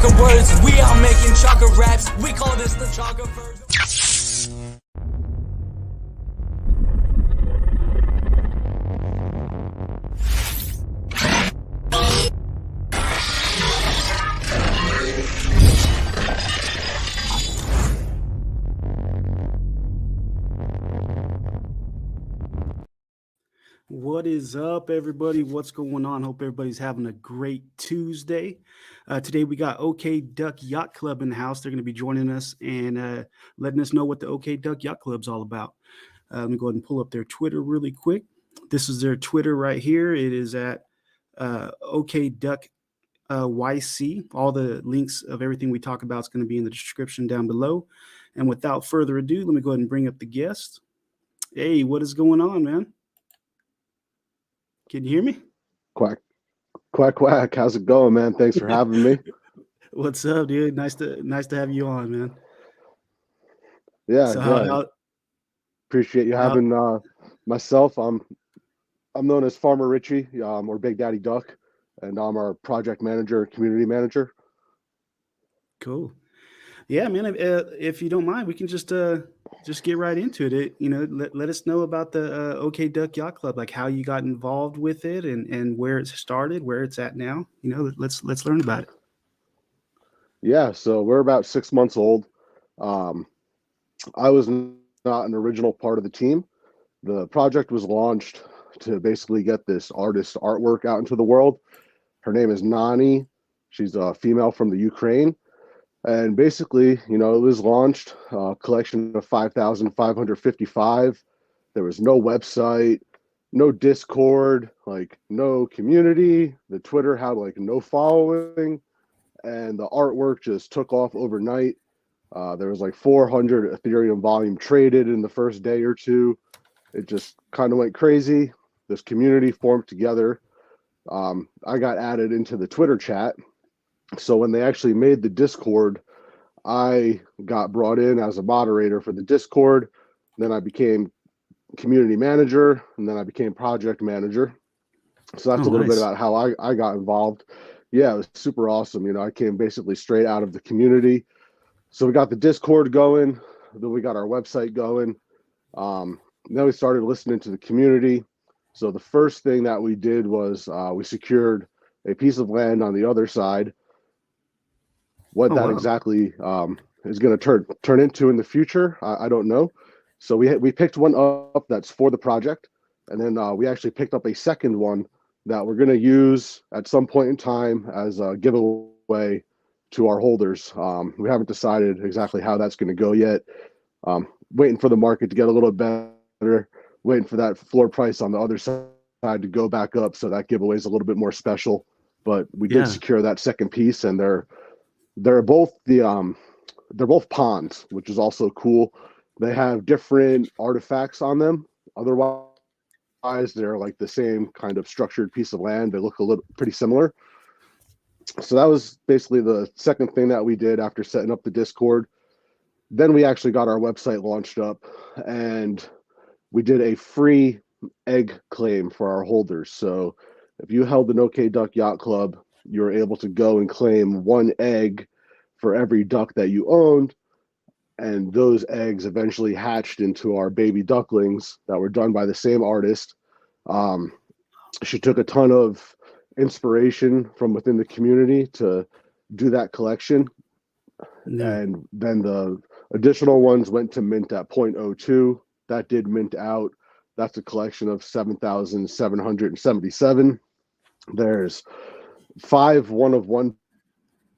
Chaka words, we out making Chaka raps. We call this the Chaka verse. What is up, everybody? What's going on? Hope everybody's having a great Tuesday. Today we got OK Duck Yacht Club in the house. They're going to be joining us and letting us know what the OK Duck Yacht Club's all about. Let me go ahead and pull up their Twitter really quick. This is their Twitter right here. It is at OK Duck YC. All the links of everything we talk about is going to be in the description down below. And without further ado, let me go ahead and bring up the guest. Hey, what is going on, man? Can you hear me? Quack, quack, quack. How's it going, man? Thanks for having me. What's up, dude? Nice to have you on, man. Yeah, So yeah. Appreciate you having myself. I'm known as Farmer Richie, or Big Daddy Duck, and I'm our project manager, community manager. Cool. Yeah, man. If you don't mind, we can just get right into it. Let us know about the OK Duck Yacht Club, like how you got involved with it and where it started, where it's at now. Let's learn about it. Yeah, so we're about 6 months old. I was not an original part of the team. The project was launched to basically get this artist artwork out into the world. Her name is Nani. She's a female from the Ukraine. And basically, it was launched, a collection of 5,555. There was no website, no Discord, no community. The Twitter had no following, and the artwork just took off overnight. There was 400 Ethereum volume traded in the first day or two. It just kind of went crazy. This community formed together. I got added into the Twitter chat. So when they actually made the Discord, I got brought in as a moderator for the Discord. Then I became community manager, and then I became project manager. So that's a little bit about how I got involved. Yeah, it was super awesome. I came basically straight out of the community. So we got the Discord going, then we got our website going. Then we started listening to the community. So the first thing that we did was we secured a piece of land on the other side. What exactly is going to turn into in the future, I don't know. So we picked one up that's for the project, and then we actually picked up a second one that we're going to use at some point in time as a giveaway to our holders. We haven't decided exactly how that's going to go yet. Waiting for the market to get a little better, waiting for that floor price on the other side to go back up, so that giveaway is a little bit more special. But we did secure that second piece, and they're both ponds, which is also cool. They have different artifacts on them. Otherwise, they're the same kind of structured piece of land. They look pretty similar. So that was basically the second thing that we did after setting up the Discord. Then we actually got our website launched up, and we did a free egg claim for our holders. So if you held an OK Duck Yacht Club, you were able to go and claim one egg for every duck that you owned. And those eggs eventually hatched into our baby ducklings that were done by the same artist. She took a ton of inspiration from within the community to do that collection. Yeah. And then the additional ones went to mint at 0.02. That did mint out. That's a collection of 7,777. There's 5 one-of-one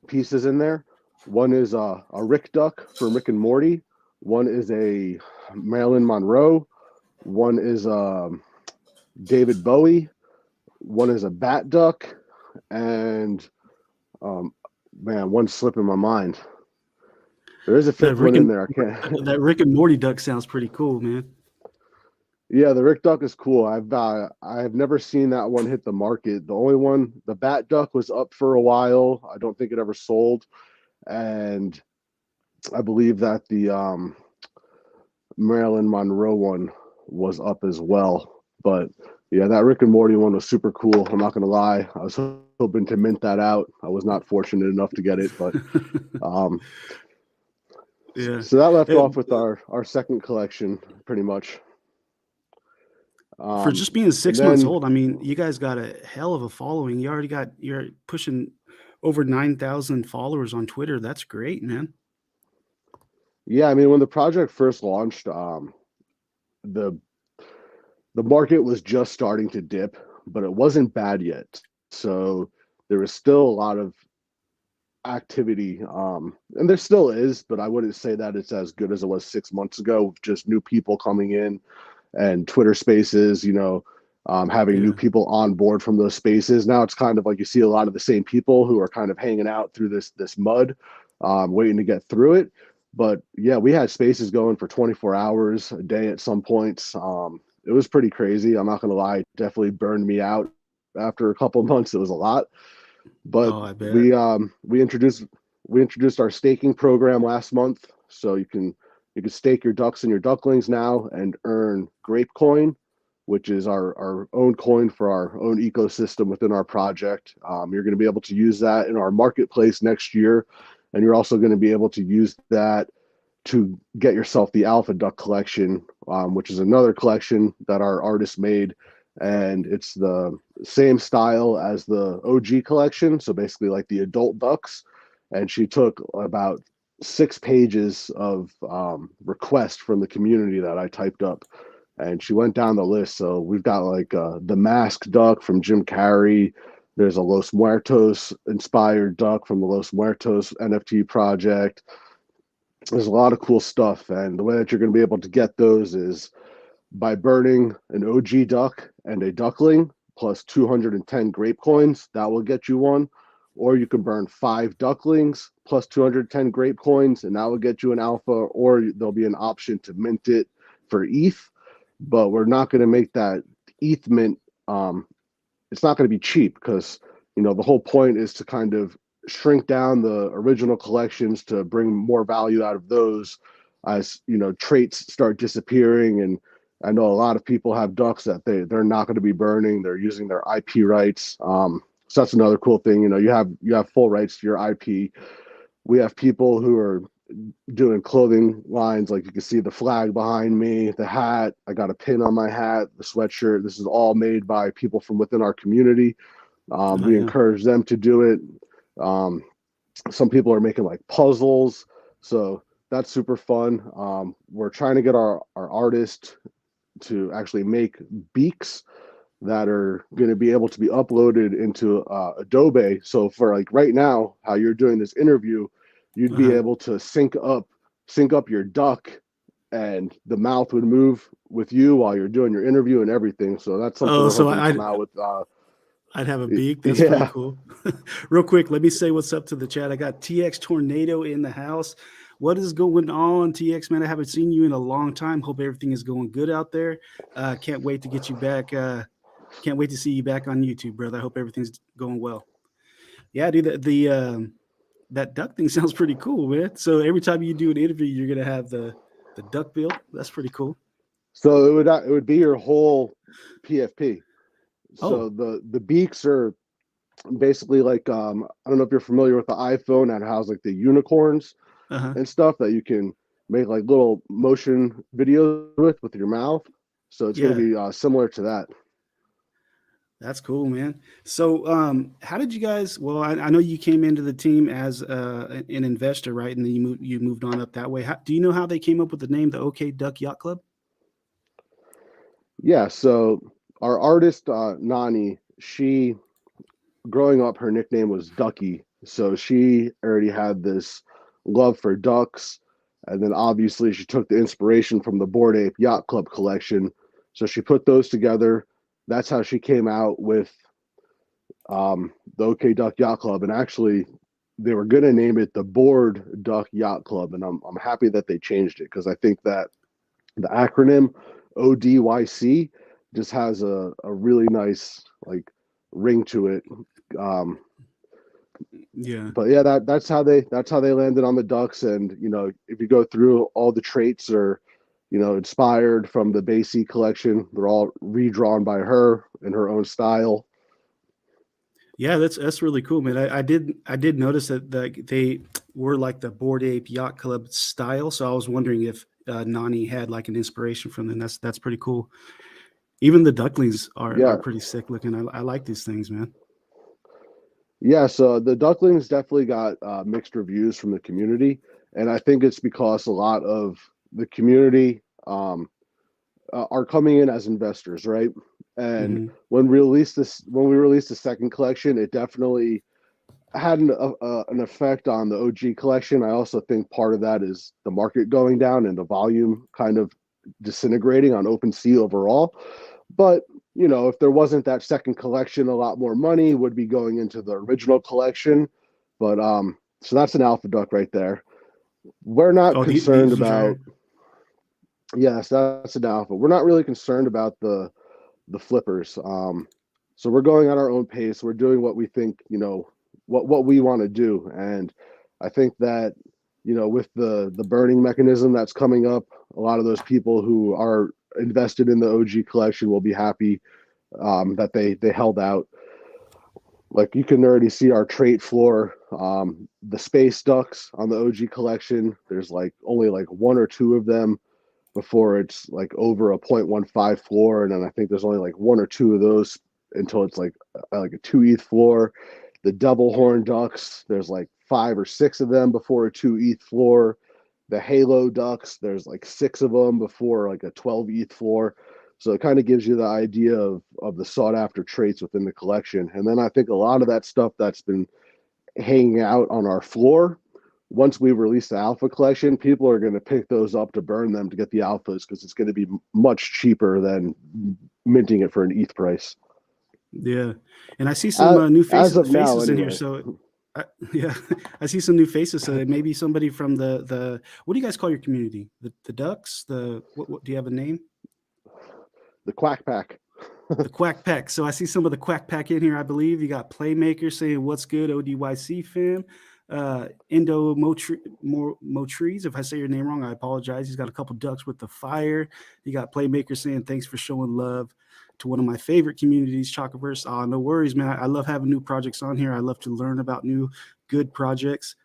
pieces in there. One is a Rick Duck from Rick and Morty. One is a Marilyn Monroe. One is David Bowie. One is a Bat Duck. And, one's slipping my mind. There is a fifth one in there. That Rick and Morty duck sounds pretty cool, man. Yeah, the Rick Duck is cool. I've never seen that one hit the market. The only one, the Bat Duck, was up for a while. I don't think it ever sold. And I believe that the Marilyn Monroe one was up as well. But Yeah, that Rick and Morty one was super cool. I'm not gonna lie. I was hoping to mint that out. I was not fortunate enough to get it, but um, Yeah. so that left Uh, off with our second collection, pretty much. for just being And 6 months then old, I mean, you guys got a hell of a following. You're pushing over 9,000 followers on Twitter. That's great, man. yeah, I mean, when the project first launched, the the market was just starting to dip, but it wasn't bad yet. So there was still a lot of activity, and there still is, but I wouldn't say that it's as good as it was 6 months ago. Just new people coming in and Twitter Spaces, having new Yeah. people on board from those spaces. Now it's kind of like you see a lot of the same people who are kind of hanging out through this mud, waiting to get through it. But yeah, we had spaces going for 24 hours a day at some points. It was pretty crazy. I'm not gonna lie, it definitely burned me out after a couple of months. It was a lot, but Oh, I bet. we introduced our staking program last month, so you can stake your ducks and your ducklings now and earn grape coin, which is our own coin for our own ecosystem within our project. You're going to be able to use that in our marketplace next year, and you're also going to be able to use that to get yourself the Alpha Duck collection, which is another collection that our artist made. And it's the same style as the OG collection. So basically, like the adult ducks. And she took about 6 pages of requests from the community that I typed up. And she went down the list. So we've got like the masked duck from Jim Carrey. There's a Los Muertos inspired duck from the Los Muertos NFT project. There's a lot of cool stuff, and the way that you're going to be able to get those is by burning an OG duck and a duckling plus 210 grape coins. That will get you one. Or you can burn 5 ducklings plus 210 grape coins, and that will get you an alpha. Or there'll be an option to mint it for ETH, but we're not going to make that ETH mint. It's not going to be cheap because the whole point is to kind of shrink down the original collections to bring more value out of those as traits start disappearing. And I know a lot of people have ducks that they're not going to be burning. They're using their IP rights. So that's another cool thing. You have full rights to your IP. We have people who are doing clothing lines, like you can see the flag behind me, the hat. I got a pin on my hat, the sweatshirt. This is all made by people from within our community. Oh, We yeah. encourage them to do it. Um, some people are making like puzzles, so that's super fun. We're trying to get our artist to actually make beaks that are going to be able to be uploaded into Adobe. So for like right now, how you're doing this interview, you'd be Uh-huh. able to sync up your duck, and the mouth would move with you while you're doing your interview and everything. So that's something Oh, we're so hoping to come out with. I'd have a beak. That's pretty Yeah. cool. Real quick, let me say what's up to the chat. I got TX Tornado in the house. What is going on, TX, man? I haven't seen you in a long time. Hope everything is going good out there. Can't wait to get you back. Can't wait to see you back on YouTube, brother. I hope everything's going well. Yeah, dude, that duck thing sounds pretty cool, man. So every time you do an interview, you're gonna have the duck build. That's pretty cool. So it would be your whole PFP. Oh, So the beaks are basically like, I don't know if you're familiar with the iPhone that has like the unicorns uh-huh. and stuff that you can make like little motion videos with your mouth. So it's going Yeah. to be similar to that. That's cool, man. So, how did you guys? Well, I know you came into the team as an investor, right? And then you moved on up that way. Do you know how they came up with the name, the OK Duck Yacht Club? Yeah. So our artist Nani, she growing up, her nickname was Ducky. So she already had this love for ducks. And then obviously she took the inspiration from the Bored Ape Yacht Club collection. So she put those together. That's how she came out with the OK Duck Yacht Club. And actually, they were going to name it the Bored Duck Yacht Club. And I'm happy that they changed it because I think that the acronym ODYC just has a really nice like ring to it. Um, Yeah. but yeah, that's how they landed on the Ducks. And if you go through all the traits are inspired from the Basie collection. They're all redrawn by her in her own style. Yeah, that's really cool, man. I did notice that they were like the Bored Ape Yacht Club style. So I was wondering if Nani had like an inspiration from them. That's pretty cool. Even the ducklings are Yeah. pretty sick looking. I like these things, man. Yeah, so the ducklings definitely got mixed reviews from the community, and I think it's because a lot of the community are coming in as investors, right? And Hmm. when we released the second collection, it definitely had an effect on the OG collection. I also think part of that is the market going down and the volume kind of disintegrating on OpenSea overall. But if there wasn't that second collection, a lot more money would be going into the original collection. But so that's an alpha duck right there. We're not Oh, concerned these ones about. are. Yes, that's an alpha. We're not really concerned about the flippers. So we're going at our own pace. We're doing what we think, what we want to do. And I think that, with the burning mechanism that's coming up, a lot of those people who are invested in the OG collection will be happy that they held out. Like you can already see our trait floor, the space ducks on the OG collection. There's like only like one or two of them before it's like over a 0.15 floor, and then I think there's only like one or two of those until it's like a 2 ETH floor. The double horn ducks, there's like 5 or 6 of them before a 2 ETH floor. The halo ducks, there's like 6 of them before like a 12 ETH floor. So it kind of gives you the idea of the sought after traits within the collection. And then I think a lot of that stuff that's been hanging out on our floor, once we release the alpha collection, people are going to pick those up to burn them to get the alphas because it's going to be much cheaper than minting it for an ETH price. Yeah, and I see some new As faces of now, in here. anyway. So, yeah, I see some new faces. So maybe somebody from the what do you guys call your community? The Ducks? The what do you have a name? The Quack Pack. The Quack Pack. So I see some of the Quack Pack in here. I believe you got Playmaker saying what's good, ODYC fam. Indo Motrees. If I say your name wrong, I apologize. He's got a couple ducks with the fire. You got Playmaker saying thanks for showing love to one of my favorite communities, Chakaverse. No worries, man. I love having new projects on here. I love to learn about new good projects.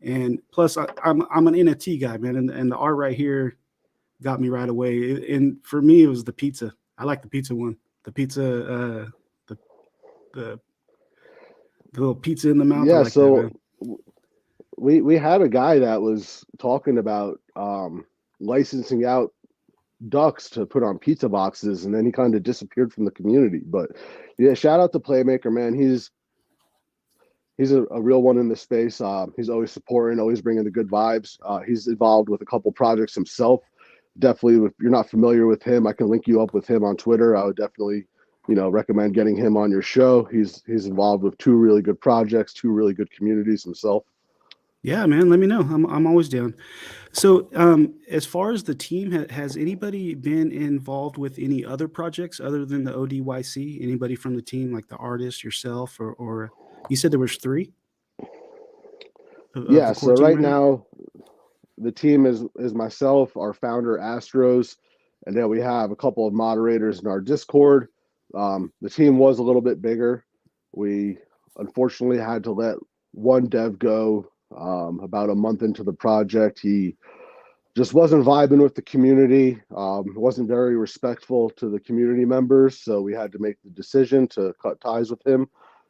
And plus, I'm an NFT guy, man. And the art right here got me right away. And for me, it was the pizza. I like the pizza one. The pizza, the little pizza in the mouth. I Yeah, like that, so man. we had a guy that was talking about licensing out ducks to put on pizza boxes, and then he kind of disappeared from the community. But yeah, shout out to Playmaker, man. He's a real one in this space. He's always supporting, always bringing the good vibes. He's involved with a couple projects himself. Definitely, if you're not familiar with him, I can link you up with him on Twitter. I would definitely, recommend getting him on your show. He's involved with 2 really good projects, 2 really good communities himself. Yeah, man. Let me know. I'm always down. So, as far as the team, has anybody been involved with any other projects other than the ODYC? Anybody from the team, like the artist, yourself, or you said there was 3 of Yeah, the core so team right right now? now the team is myself, our founder Astros, and then we have a couple of moderators in our Discord. The team was a little bit bigger. We unfortunately had to let one dev go about a month into the project. He just wasn't vibing with the community, wasn't very respectful to the community members, so we had to make the decision to cut ties with him.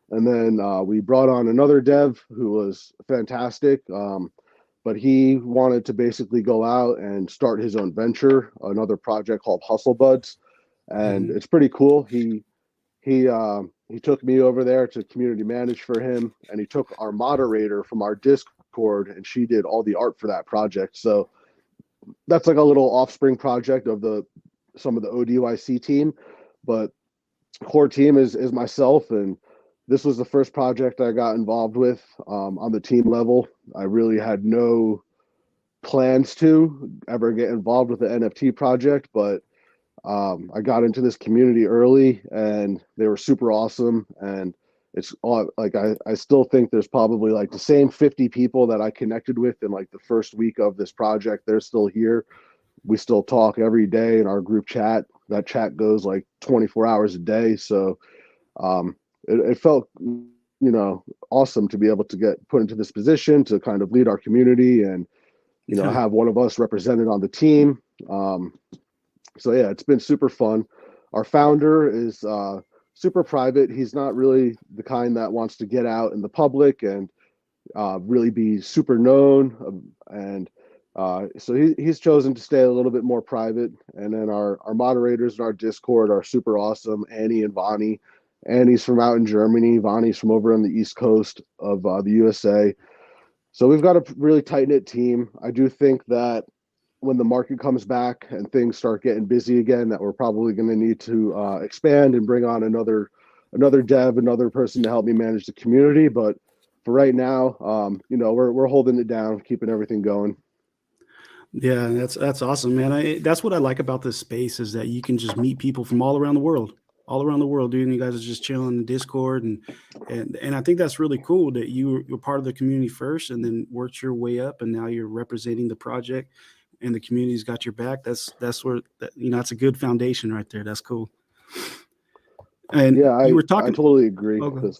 And then we brought on another dev who was fantastic, but he wanted to basically go out and start his own venture, another project called Hustle Buds, and Hmm. it's pretty cool. He took me over there to community manage for him, and he took our moderator from our Discord, and she did all the art for that project. So that's like a little offspring project of some of the ODYC team, but core team is myself, and this was the first project I got involved with on the team level. I really had no plans to ever get involved with the NFT project, but I got into this community early, and they were super awesome. And it's all like I still think there's probably like the same 50 people that I connected with in like the first week of this project. They're still here. We still talk every day in our group chat. That chat goes like 24 hours a day. So it felt, awesome to be able to get put into this position to kind of lead our community and, have one of us represented on the team. So yeah, it's been super fun. Our founder is super private. He's not really the kind that wants to get out in the public and really be super known. So he's chosen to stay a little bit more private. And then our moderators in our Discord are super awesome. Annie and Vonnie. Annie's from out in Germany. Vonnie's from over on the East Coast of the USA. So we've got a really tight-knit team. I do think that when the market comes back and things start getting busy again, that we're probably going to need to expand and bring on another dev, another person to help me manage the community. But for right now, we're holding it down, keeping everything going. Yeah, that's awesome, man. That's what I like about this space is that you can just meet people from all around the world, dude. And you guys are just chilling in Discord, and I think that's really cool that you're part of the community first, and then worked your way up, and now you're representing the project, and the community's got your back. That's where that's a good foundation right there. That's cool. And yeah, you were talking. I totally agree. Okay.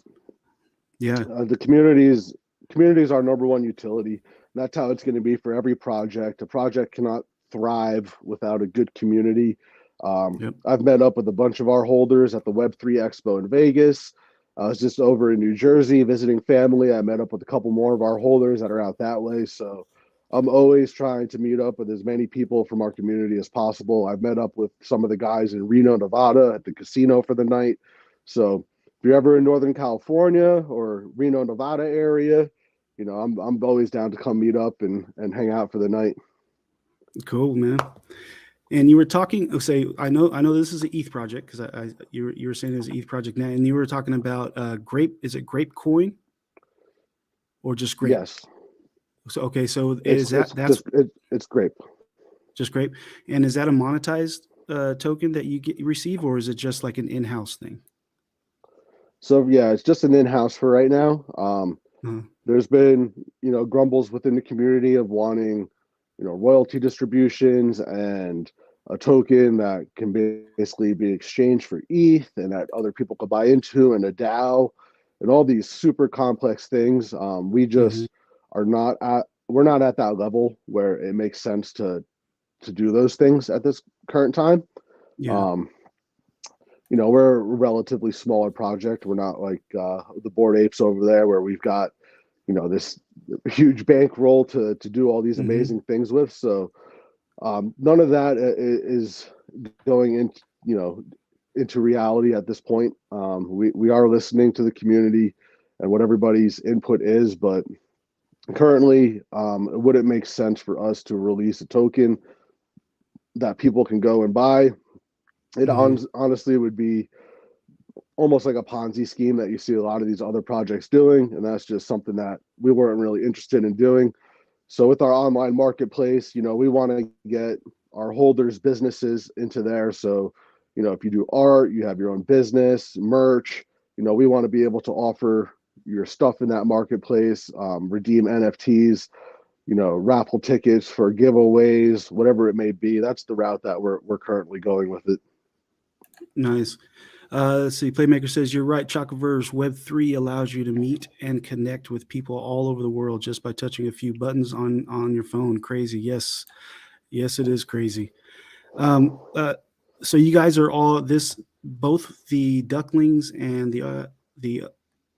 Yeah, The communities are number one utility. That's how it's going to be for every project. A project cannot thrive without a good community. Yep. I've met up with a bunch of our holders at the Web3 Expo in Vegas. I was just over in New Jersey visiting family. I met up with a couple more of our holders that are out that way. So I'm always trying to meet up with as many people from our community as possible. I've met up with some of the guys in Reno, Nevada at the casino for the night. So if you're ever in Northern California or Reno, Nevada area, I'm always down to come meet up and hang out for the night. Cool, man. And you were talking. I know this is an ETH project because you were saying it's an ETH project now, and you were talking about Grape. Is it Grape Coin, or just Grape? Yes. So okay, so it's Grape. Just Grape, and is that a monetized token that you receive, or is it just like an in-house thing? So yeah, it's just an in-house for right now. There's been grumbles within the community of wanting royalty distributions and a token that can basically be exchanged for ETH and that other people could buy into, and a DAO and all these super complex things. We just we're not at that level where it makes sense to do those things at this current time. Yeah. We're a relatively smaller project. We're not like the Bored Apes over there where we've got this huge bankroll to do all these amazing things with. So none of that is going into reality at this point. We are listening to the community and what everybody's input is, but currently it wouldn't make sense for us to release a token that people can go and buy. It honestly would be almost like a Ponzi scheme that you see a lot of these other projects doing, and that's just something that we weren't really interested in doing. So with our online marketplace, we want to get our holders' businesses into there. So, if you do art, you have your own business, merch, we want to be able to offer your stuff in that marketplace, redeem NFTs, raffle tickets for giveaways, whatever it may be. That's the route that we're currently going with it. Nice. Let's see. Playmaker says you're right. Chakaverse Web3 allows you to meet and connect with people all over the world just by touching a few buttons on your phone. Crazy. Yes, it is crazy. So you guys are both the ducklings and the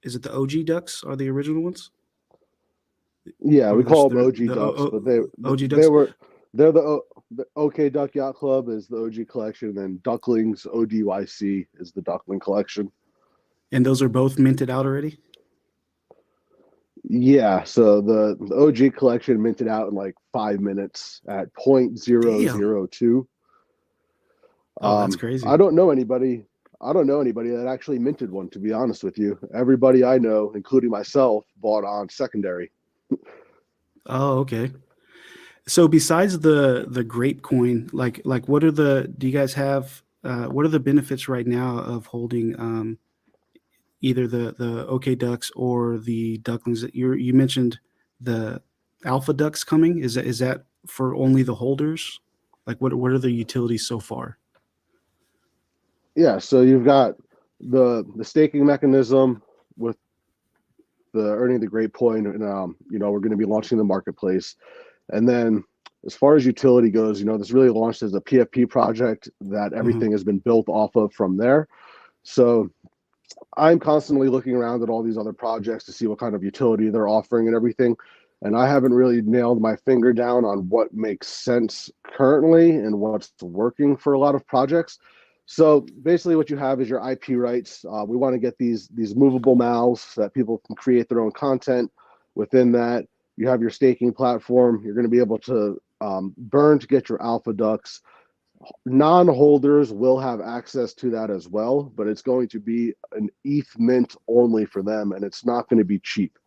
is it the OG ducks are the original ones? Yeah, we call them OG ducks, but they're the OK Duck Yacht Club is the OG collection, and then Ducklings ODYC is the Duckling collection. And those are both minted out already? Yeah, so the OG collection minted out in like 5 minutes at 0.002. Oh, that's crazy. I don't know anybody that actually minted one, to be honest with you. Everybody I know, including myself, bought on secondary. Oh, okay. So besides the Grape coin, like what are do you guys have what are the benefits right now of holding either the OK Ducks or the Ducklings? That you mentioned the Alpha Ducks coming. Is that for only the holders? Like what are the utilities so far? Yeah, so you've got the staking mechanism with the earning the great point, and we're going to be launching the marketplace. And then as far as utility goes, this really launched as a PFP project that everything has been built off of from there. So I'm constantly looking around at all these other projects to see what kind of utility they're offering and everything. And I haven't really nailed my finger down on what makes sense currently and what's working for a lot of projects. So basically what you have is your IP rights. We want to get these movable mouths so that people can create their own content. Within that, you have your staking platform. You're going to be able to burn to get your alpha ducks. Non-holders will have access to that as well, but it's going to be an ETH mint only for them, and it's not going to be cheap.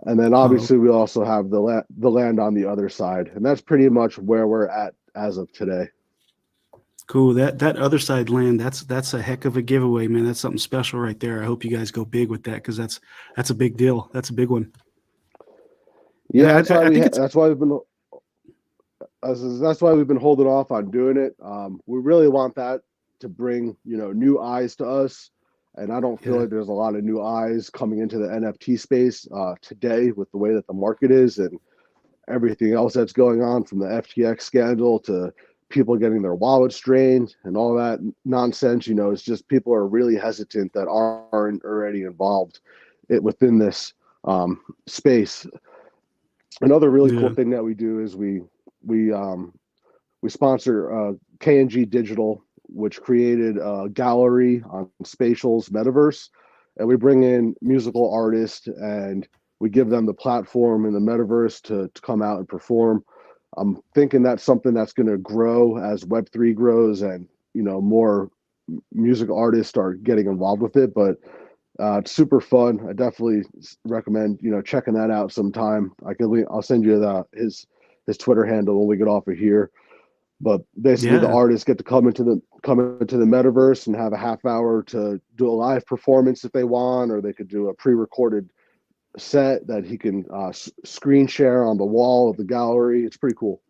And then obviously we also have the land on the other side, and that's pretty much where we're at as of today. Cool. That other side land, that's a heck of a giveaway, man. That's something special right there. I hope you guys go big with that, because that's a big deal. That's a big one. Yeah, that's why we've been holding off on doing it. We really want that to bring new eyes to us, and I don't feel like there's a lot of new eyes coming into the NFT space today with the way that the market is and everything else that's going on, from the FTX scandal to people getting their wallets drained and all that nonsense. It's just people are really hesitant that aren't already involved within this space. Another really cool thing that we do is we sponsor KNG Digital, which created a gallery on Spatial's metaverse, and we bring in musical artists and we give them the platform in the metaverse to come out and perform. I'm thinking that's something that's going to grow as Web3 grows and more music artists start getting involved with it. But it's super fun. I definitely recommend checking that out sometime. I'll send you his Twitter handle when we get off of here. But basically, the artists get to come into the metaverse and have a half hour to do a live performance if they want, or they could do a pre-recorded set that he can screen share on the wall of the gallery. It's pretty cool.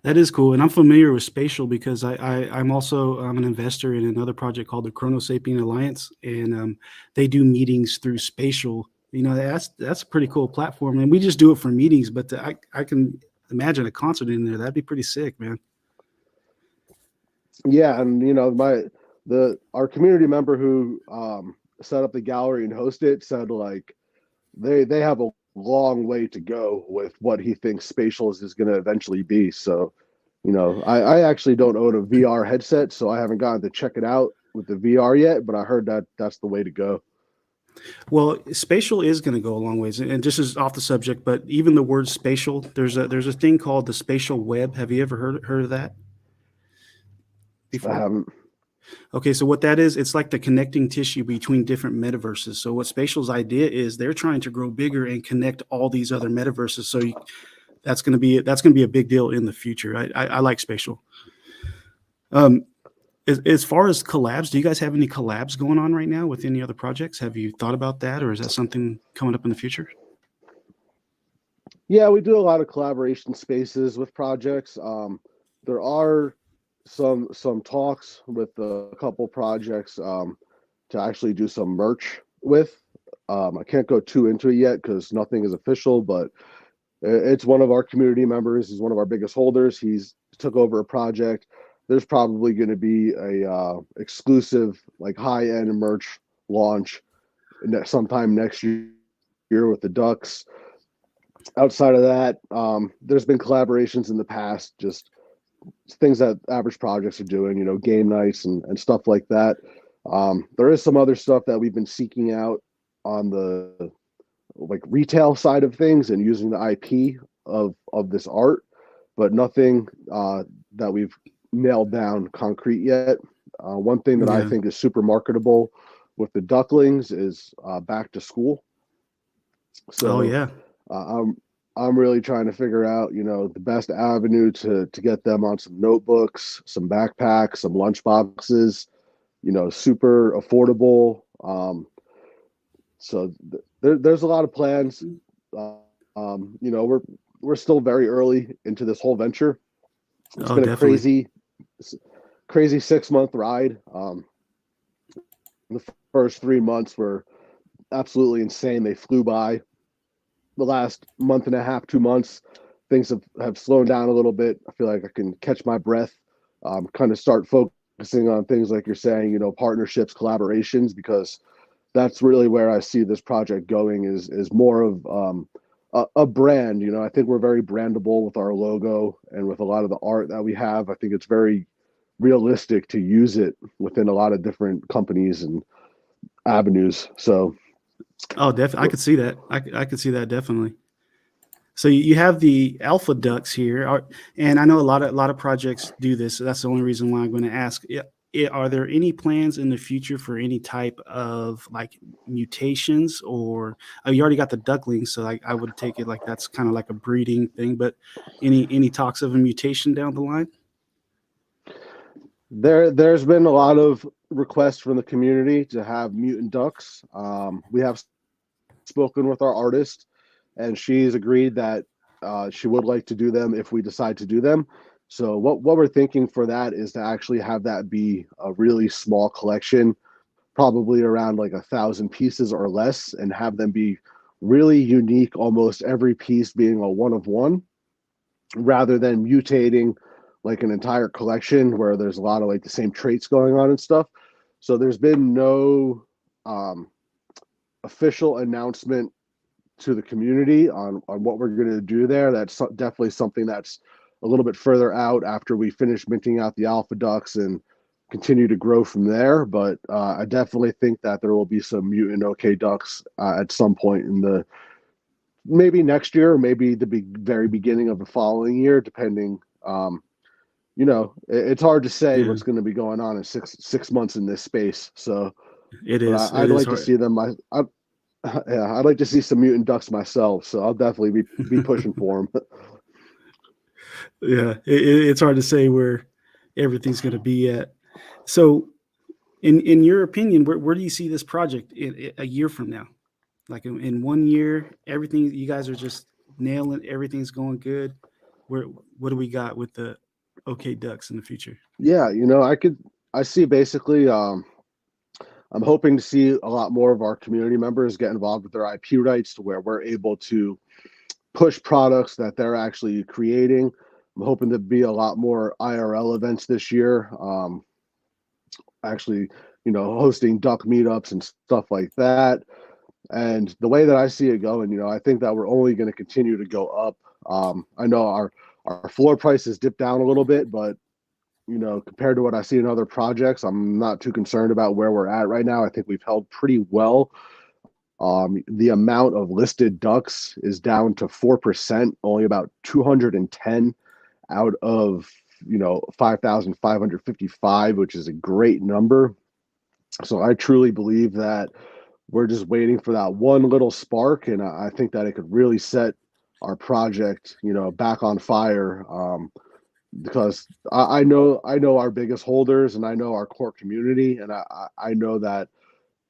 That is cool, and I'm familiar with Spatial because I'm also an investor in another project called the Chronosapien Alliance, and they do meetings through Spatial. That's a pretty cool platform, and we just do it for meetings. But I can imagine a concert in there. That'd be pretty sick, man. Yeah, and our community member who set up the gallery and hosted it said like they have a long way to go with what he thinks Spatial is going to eventually be. So, I actually don't own a VR headset, so I haven't gotten to check it out with the VR yet, but I heard that that's the way to go. Well, Spatial is going to go a long ways, and just as off the subject, but even the word spatial, there's a thing called the spatial web. Have you ever heard of that before? I haven't. Okay, so what that is, it's like the connecting tissue between different metaverses. So what Spatial's idea is, they're trying to grow bigger and connect all these other metaverses. So that's going to be a big deal in the future. I like Spatial. As far as collabs, do you guys have any collabs going on right now with any other projects? Have you thought about that, or is that something coming up in the future? Yeah, we do a lot of collaboration spaces with projects. There are some talks with a couple projects to actually do some merch with. I can't go too into it yet because nothing is official, but it's one of our community members. He's one of our biggest holders. He's took over a project. There's probably going to be a exclusive, like high-end merch launch sometime next year with the Ducks. Outside of that, there's been collaborations in the past, just things that average projects are doing, game nights and stuff like that. There is some other stuff that we've been seeking out on the retail side of things and using the IP of this art, but nothing that we've nailed down concrete yet. One thing that I think is super marketable with the ducklings is back to school. So I'm really trying to figure out, the best avenue to get them on some notebooks, some backpacks, some lunch boxes, super affordable. So there's a lot of plans. We're still very early into this whole venture. It's Oh, been a definitely. crazy 6 month ride. The first 3 months were absolutely insane. They flew by. The last month and a half, 2 months, things have slowed down a little bit. I feel like I can catch my breath, kind of start focusing on things like you're saying, partnerships, collaborations, because that's really where I see this project going is more of a brand. I think we're very brandable with our logo and with a lot of the art that we have. I think it's very realistic to use it within a lot of different companies and avenues. So Oh, definitely. I could see that. I could see that definitely. So you have the alpha ducks here, and I know a lot of projects do this. So that's the only reason why I'm going to ask. Are there any plans in the future for any type of like mutations, or you already got the ducklings, so like I would take it like that's kind of like a breeding thing. But any talks of a mutation down the line? there's been a lot of requests from the community to have mutant ducks. We have spoken with our artist, and she's agreed that she would like to do them if we decide to do them. So what we're thinking for that is to actually have that be a really small collection, probably around like 1,000 pieces or less, and have them be really unique, almost every piece being a one of one, rather than mutating like an entire collection where there's a lot of like the same traits going on and stuff. So there's been no um, official announcement to the community on what we're going to do there. That's definitely something that's a little bit further out after we finish minting out the alpha ducks and continue to grow from there. But I definitely think that there will be some mutant OK ducks at some point in the maybe next year, or maybe the very beginning of the following year, depending. It's hard to say Yeah, what's going to be going on in six months in this space. So, it but is. It I'd is like to hard. see them. Yeah, I'd like to see some mutant ducks myself. So I'll definitely be pushing for them. Yeah, it's hard to say where everything's going to be at. So, in your opinion, where do you see this project in a year from now? Like in 1 year, everything you guys are just nailing. Everything's going good. Where what do we got with the OK Ducks in the future? Yeah, I see basically. I'm hoping to see a lot more of our community members get involved with their IP rights to where we're able to push products that they're actually creating. I'm hoping to be a lot more IRL events this year. Actually, hosting duck meetups and stuff like that. And the way that I see it going, I think that we're only going to continue to go up. I know our floor prices dipped down a little bit, but compared to what I see in other projects, I'm not too concerned about where we're at right now. I think we've held pretty well. The amount of listed ducks is down to 4%, only about 210 out of 5,555, which is a great number. So I truly believe that we're just waiting for that one little spark, and I think that it could really set our project, back on fire. Because I know our biggest holders, and I know our core community, and I know that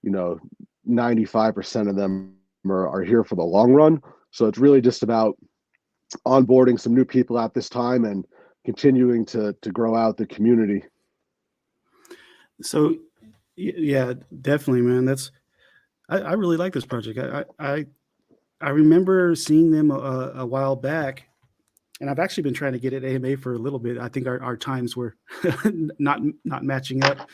95% of them are here for the long run. So it's really just about onboarding some new people at this time and continuing to grow out the community. So, yeah, definitely, man. I really like this project. I remember seeing them a while back, and I've actually been trying to get at AMA for a little bit. I think our times were not matching up.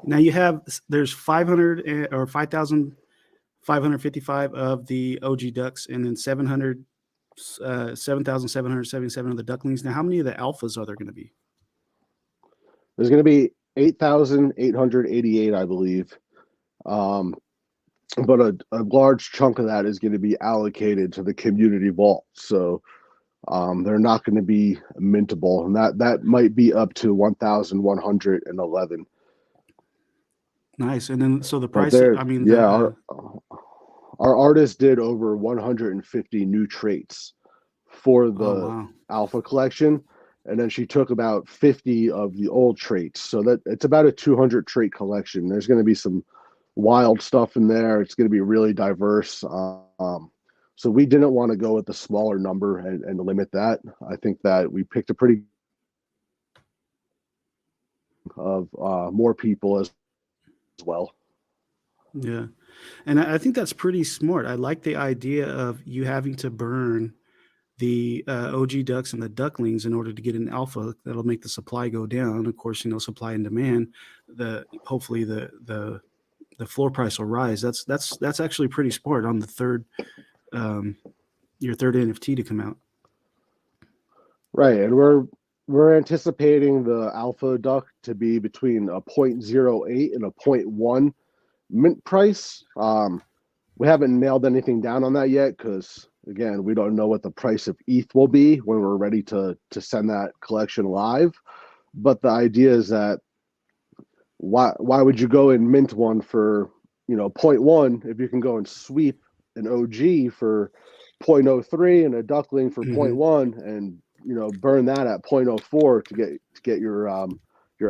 Now there's 500 or 5,555 of the OG ducks, and then 7,777 of the ducklings. Now, how many of the alphas are there going to be? There's going to be 8,888, I believe. Um, but a large chunk of that is going to be allocated to the community vault. So they're not going to be mintable, and that might be up to 1,111. Nice. And then so the But price, there, I mean yeah, the our artist did over 150 new traits for oh the wow. alpha collection, and then she took about 50 of the old traits. So that it's about a 200 trait collection. There's going to be some wild stuff in there. It's going to be really diverse. So we didn't want to go with the smaller number and limit that. I think that we picked a pretty of more people as well. Yeah. And I think that's pretty smart. I like the idea of you having to burn the OG ducks and the ducklings in order to get an alpha that'll make the supply go down. Of course, supply and demand. Hopefully the floor price will rise. That's actually pretty smart on the third your third NFT to come out. Right, and we're anticipating the alpha duck to be between a 0.08 and a 0.1 mint price. We haven't nailed anything down on that yet because, again, we don't know what the price of ETH will be when we're ready to send that collection live. But the idea is that why would you go and mint one for 0.1 if you can go and sweep an OG for 0.03 and a duckling for 0.1 and burn that at 0.04 to get your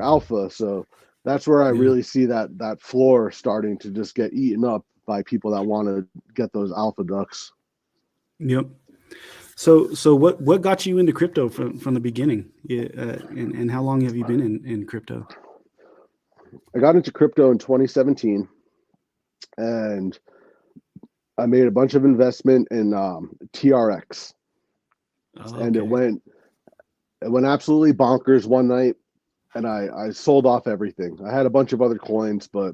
alpha. So that's where I really see that floor starting to just get eaten up by people that want to get those alpha ducks. Yep. So what got you into crypto from the beginning? And how long have you been in crypto? I got into crypto in 2017, and I made a bunch of investment in TRX, and it went absolutely bonkers one night, and I sold off everything. I had a bunch of other coins, but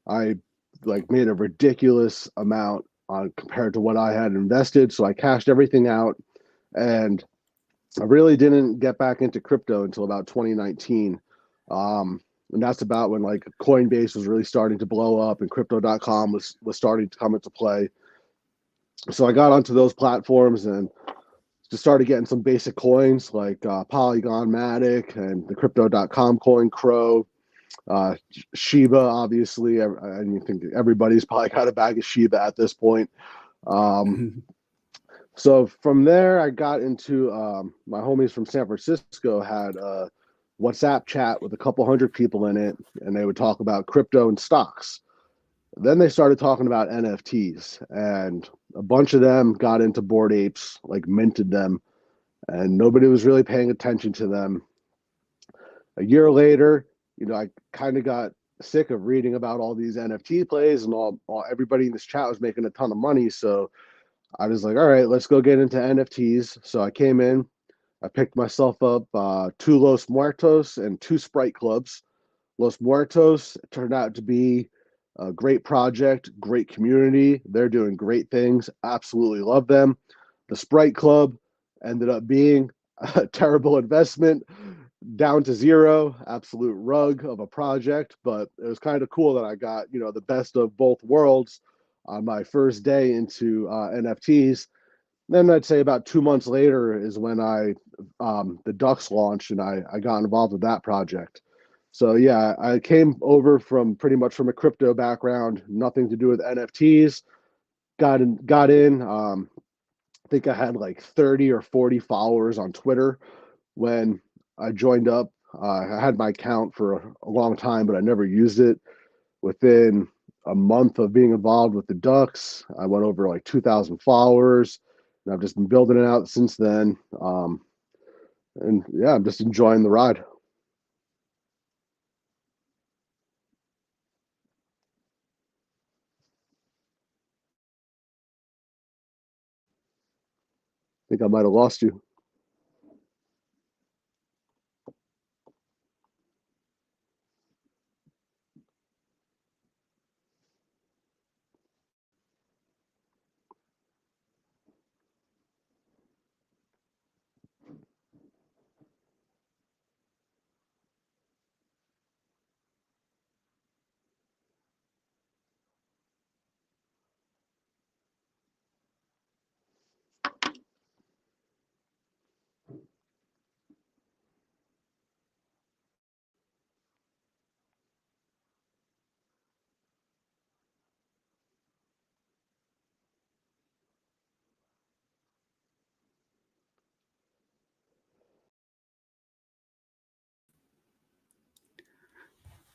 I made a ridiculous amount compared to what I had invested, so I cashed everything out, and I really didn't get back into crypto until about 2019. And that's about when Coinbase was really starting to blow up and crypto.com was starting to come into play. So I got onto those platforms and just started getting some basic coins like Polygon Matic and the crypto.com coin Crow, Shiba, obviously. I think everybody's probably got a bag of Shiba at this point. So from there, I got into my homies from San Francisco had a WhatsApp chat with a couple hundred people in it, and they would talk about crypto and stocks. Then they started talking about NFTs, and a bunch of them got into Bored Apes, minted them, and nobody was really paying attention to them. A year later, I kind of got sick of reading about all these NFT plays, and all everybody in this chat was making a ton of money. So I was like, all right, let's go get into NFTs. So I came in, I picked myself up 2 Los Muertos and 2 Sprite Clubs. Los Muertos turned out to be a great project, great community. They're doing great things. Absolutely love them. The Sprite Club ended up being a terrible investment, down to zero, absolute rug of a project. But it was kind of cool that I got, the best of both worlds on my first day into NFTs. Then I'd say about 2 months later is when the Ducks launched, and I got involved with that project. So yeah, I came over pretty much from a crypto background, nothing to do with NFTs. Got in. I think I had 30 or 40 followers on Twitter when I joined up. I had my account for a long time, but I never used it. Within a month of being involved with the Ducks, I went over 2,000 followers, and I've just been building it out since then. And yeah, I'm just enjoying the ride. I think I might have lost you.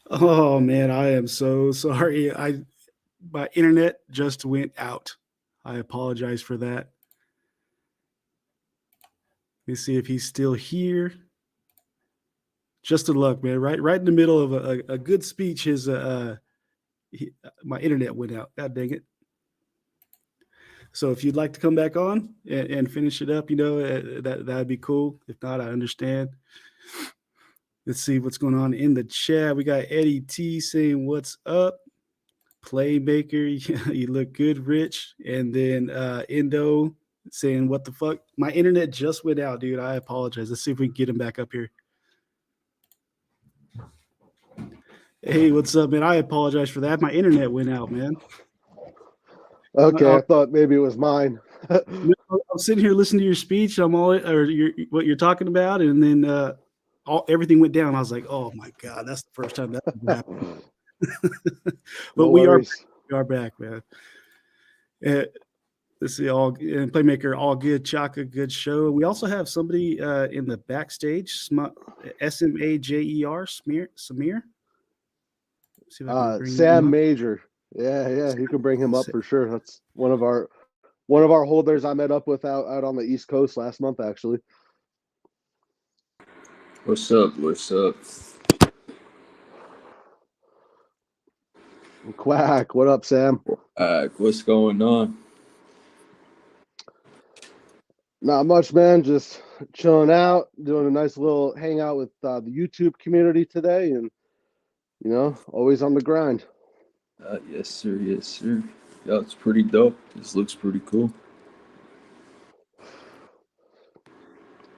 Oh man, I am so sorry. My internet just went out. I apologize for that. Let's see if he's still here. Just in luck, man. Right in the middle of a good speech, my internet went out. God dang it. So if you'd like to come back on and finish it up, that'd be cool. If not, I understand. Let's see what's going on in the chat. We got Eddie T saying, "What's up, Playmaker? You look good, Rich." And then Indo saying, "What the fuck? My internet just went out, dude. I apologize. Let's see if we can get him back up here." Hey, what's up, man? I apologize for that. My internet went out, man. Okay, I thought maybe it was mine. I'm sitting here listening to your speech. What you're talking about, and then everything went down. I was like, "Oh my god, that's the first time that ever happened." But No we worries. are back, man. Let's see, Playmaker, all good. Chaka, good show. We also have somebody in the backstage, SMAJER, Samir. See if I can bring him Sam up. Major. Yeah, you can bring him up for sure. That's one of our holders I met up with out on the East Coast last month, actually. What's up? What's up? Quack. What up, Sam? What's going on? Not much, man. Just chilling out, doing a nice little hangout with the YouTube community today, and always on the grind. Yes, sir. Yes, sir. Yeah, it's pretty dope. This looks pretty cool.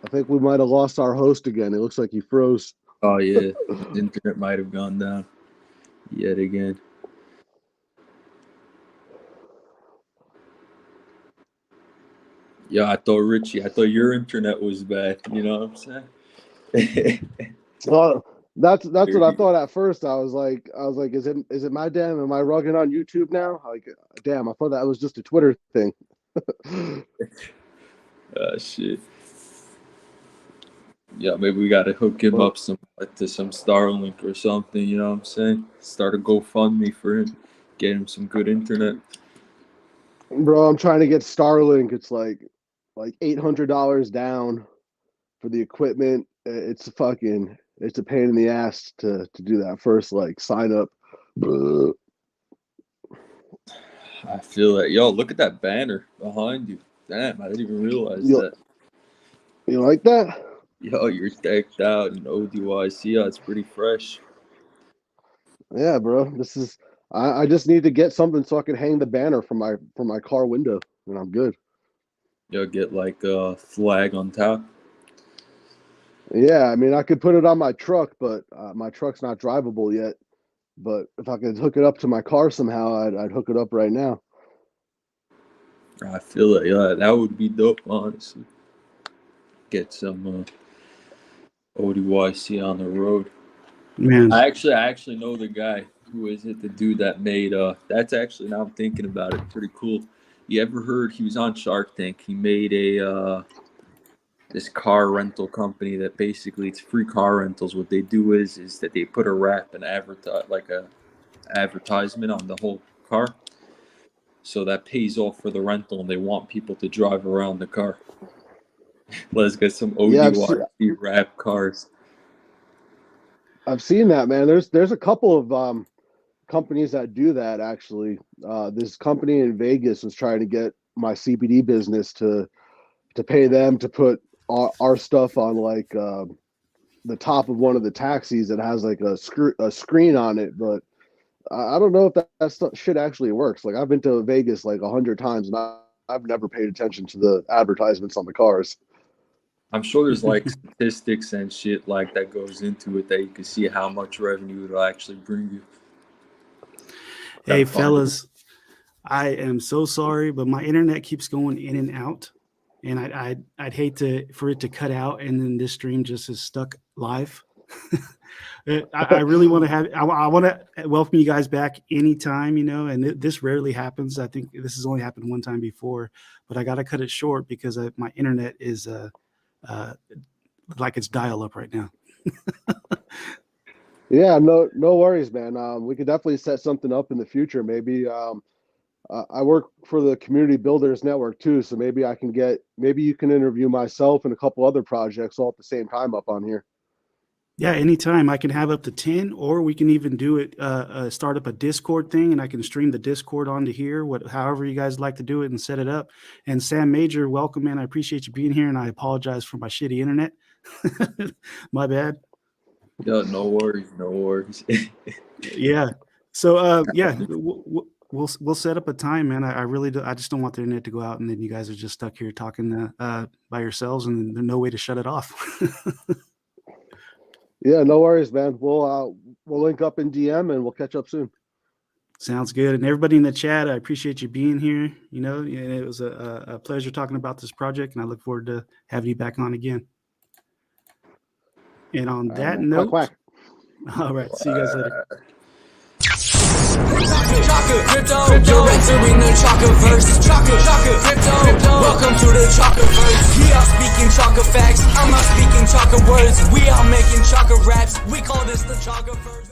I think we might have lost our host again. It looks like he froze. Oh, yeah. The internet might have gone down yet again. Yeah, I thought your internet was bad. You know what I'm saying? Well, that's what I thought at first. I was like, is it my damn? Am I rugging on YouTube now? Like, damn, I thought that was just a Twitter thing. Shit. Yeah, maybe we gotta hook him up to some Starlink or something. You know what I'm saying? Start a GoFundMe for him. Get him some good internet. Bro, I'm trying to get Starlink. It's like $800 down for the equipment. It's a pain in the ass to do that first sign up. I feel that. Yo, look at that banner behind you. Damn, I didn't even realize that. You like that? Yo, you're decked out in ODYC. Yeah, it's pretty fresh. Yeah, bro. I just need to get something so I can hang the banner from my car window, and I'm good. Yo, get like a flag on top. Yeah, I mean, I could put it on my truck, but my truck's not drivable yet. But if I could hook it up to my car somehow, I'd hook it up right now. I feel it. Yeah, that would be dope, honestly. Get some ODYC on the road. Man, I actually know the guy. Who is it? The dude that made that's actually, now I'm thinking about it, pretty cool. You ever heard he was on Shark Tank? He made a this car rental company that basically it's free car rentals. What they do is that they put an advertisement on the whole car. So that pays off for the rental, and they want people to drive around the car. Let's get some ODYC wrap cars. I've seen that, man. There's a couple of companies that do that actually. This company in Vegas was trying to get my CBD business to pay them to put our stuff on the top of one of the taxis that has like a screen on it, but I don't know if that shit actually works. Like, I've been to Vegas like 100 times, and I've never paid attention to the advertisements on the cars. I'm sure there's like statistics and shit like that goes into it that you can see how much revenue it'll actually bring you. hey fellas, I am so sorry, but my internet keeps going in and out, and I'd hate for it to cut out and then this stream just is stuck live. I really want to I want to welcome you guys back anytime, and this rarely happens. I think this has only happened one time before, but I got to cut it short because my internet is like it's dial up right now. Yeah, no worries, man. We could definitely set something up in the future. Maybe I work for the Community Builders Network too, so maybe you can interview myself and a couple other projects all at the same time up on here. Yeah, anytime. I can have up to 10, or we can even do it, start up a Discord thing, and I can stream the Discord onto here, however you guys like to do it and set it up. And Sam Major, welcome, man. I appreciate you being here, and I apologize for my shitty internet. My bad. Yeah, no worries, no worries. Yeah. So, yeah, we'll set up a time, man. I really do. I just don't want the internet to go out, and then you guys are just stuck here talking by yourselves, and there's no way to shut it off. Yeah, no worries, man. We'll link up in DM and we'll catch up soon. Sounds good. And everybody in the chat, I appreciate you being here. You know, it was a pleasure talking about this project, and I look forward to having you back on again. And on that note, quack. All right, see you guys later. Chaka Crypto, you're entering the Chakaverse. Chaka Crypto, welcome to the Chakaverse. We are speaking Chaka facts, I'm not speaking Chaka words. We are making Chaka raps, we call this the Chakaverse.